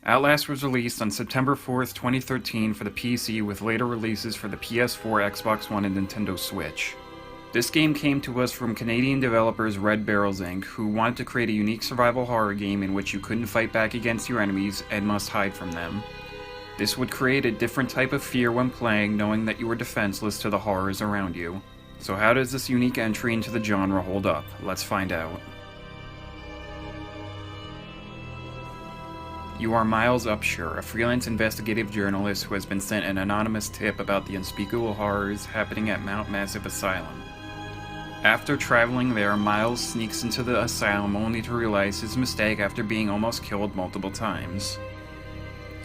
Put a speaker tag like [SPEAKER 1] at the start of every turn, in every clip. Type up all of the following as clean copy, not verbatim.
[SPEAKER 1] Outlast was released on September 4th, 2013 for the PC with later releases for the PS4, Xbox One, and Nintendo Switch. This game came to us from Canadian developers Red Barrels Inc., who wanted to create a unique survival horror game in which you couldn't fight back against your enemies and must hide from them. This would create a different type of fear when playing, knowing that you were defenseless to the horrors around you. So how does this unique entry into the genre hold up? Let's find out. You are Miles Upshur, a freelance investigative journalist who has been sent an anonymous tip about the unspeakable horrors happening at Mount Massive Asylum. After traveling there, Miles sneaks into the asylum only to realize his mistake after being almost killed multiple times.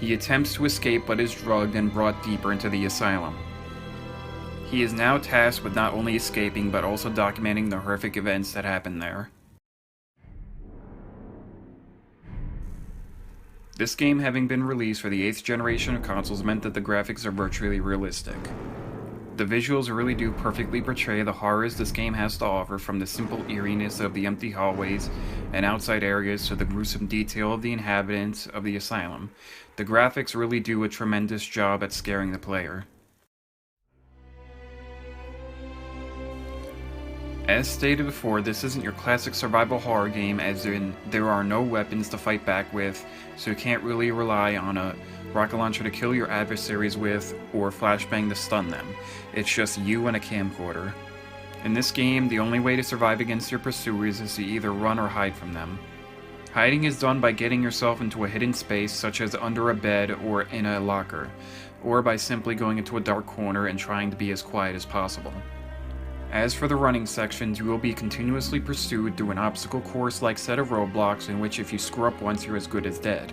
[SPEAKER 1] He attempts to escape but is drugged and brought deeper into the asylum. He is now tasked with not only escaping but also documenting the horrific events that happened there. This game having been released for the 8th generation of consoles meant that the graphics are virtually realistic. The visuals really do perfectly portray the horrors this game has to offer, from the simple eeriness of the empty hallways and outside areas to the gruesome detail of the inhabitants of the asylum. The graphics really do a tremendous job at scaring the player. As stated before, this isn't your classic survival horror game, as in there are no weapons to fight back with, so you can't really rely on a rocket launcher to kill your adversaries with or flashbang to stun them. It's just you and a camcorder. In this game, the only way to survive against your pursuers is to either run or hide from them. Hiding is done by getting yourself into a hidden space, such as under a bed or in a locker, or by simply going into a dark corner and trying to be as quiet as possible. As for the running sections, you will be continuously pursued through an obstacle course-like set of roadblocks in which if you screw up once you're as good as dead.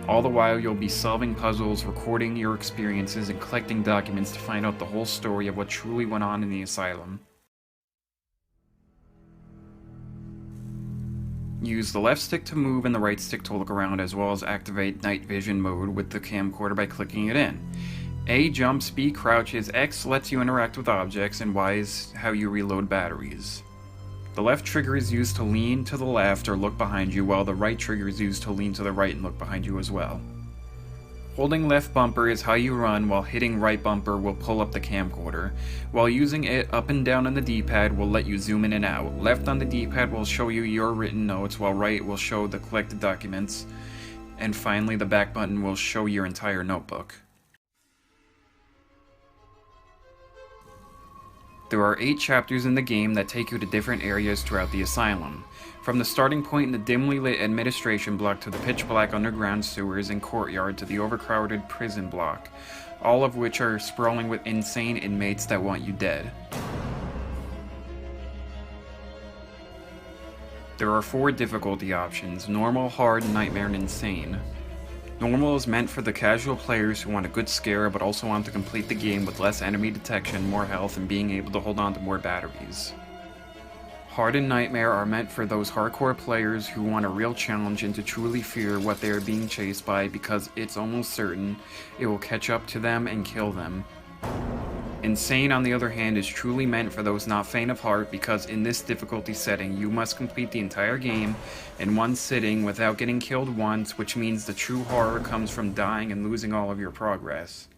[SPEAKER 1] All the while you'll be solving puzzles, recording your experiences, and collecting documents to find out the whole story of what truly went on in the asylum. Use the left stick to move and the right stick to look around, as well as activate night vision mode with the camcorder by clicking it in. A jumps, B crouches, X lets you interact with objects, and Y is how you reload batteries. The left trigger is used to lean to the left or look behind you, while the right trigger is used to lean to the right and look behind you as well. Holding left bumper is how you run, while hitting right bumper will pull up the camcorder. While using it up and down on the D-pad will let you zoom in and out. Left on the D-pad will show you your written notes, while right will show the collected documents. And finally, the back button will show your entire notebook. There are 8 chapters in the game that take you to different areas throughout the asylum. From the starting point in the dimly lit administration block to the pitch black underground sewers and courtyard to the overcrowded prison block, all of which are sprawling with insane inmates that want you dead. There are 4 difficulty options: normal, hard, nightmare, and insane. Normal is meant for the casual players who want a good scare but also want to complete the game with less enemy detection, more health, and being able to hold on to more batteries. Hard and Nightmare are meant for those hardcore players who want a real challenge and to truly fear what they are being chased by, because it's almost certain it will catch up to them and kill them. Insane, on the other hand, is truly meant for those not faint of heart, because in this difficulty setting you must complete the entire game in one sitting without getting killed once, which means the true horror comes from dying and losing all of your progress.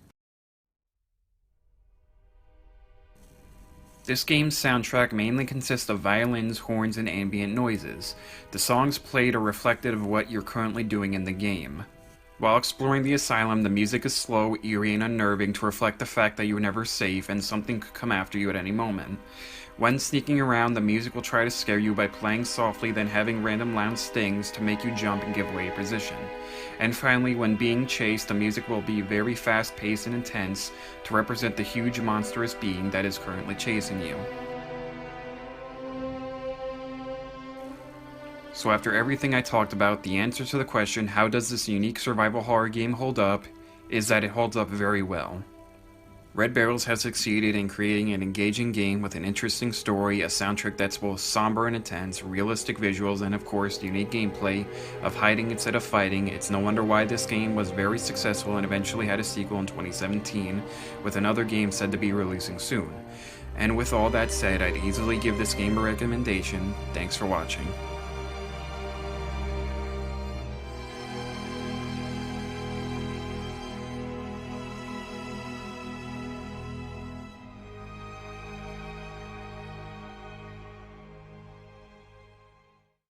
[SPEAKER 1] This game's soundtrack mainly consists of violins, horns, and ambient noises. The songs played are reflective of what you're currently doing in the game. While exploring the asylum, the music is slow, eerie, and unnerving to reflect the fact that you are never safe and something could come after you at any moment. When sneaking around, the music will try to scare you by playing softly, then having random loud stings to make you jump and give away your position. And finally, when being chased, the music will be very fast-paced and intense to represent the huge monstrous being that is currently chasing you. So after everything I talked about, the answer to the question, how does this unique survival horror game hold up, is that it holds up very well. Red Barrels has succeeded in creating an engaging game with an interesting story, a soundtrack that's both somber and intense, realistic visuals, and of course, unique gameplay of hiding instead of fighting. It's no wonder why this game was very successful and eventually had a sequel in 2017, with another game said to be releasing soon. And with all that said, I'd easily give this game a recommendation. Thanks for watching.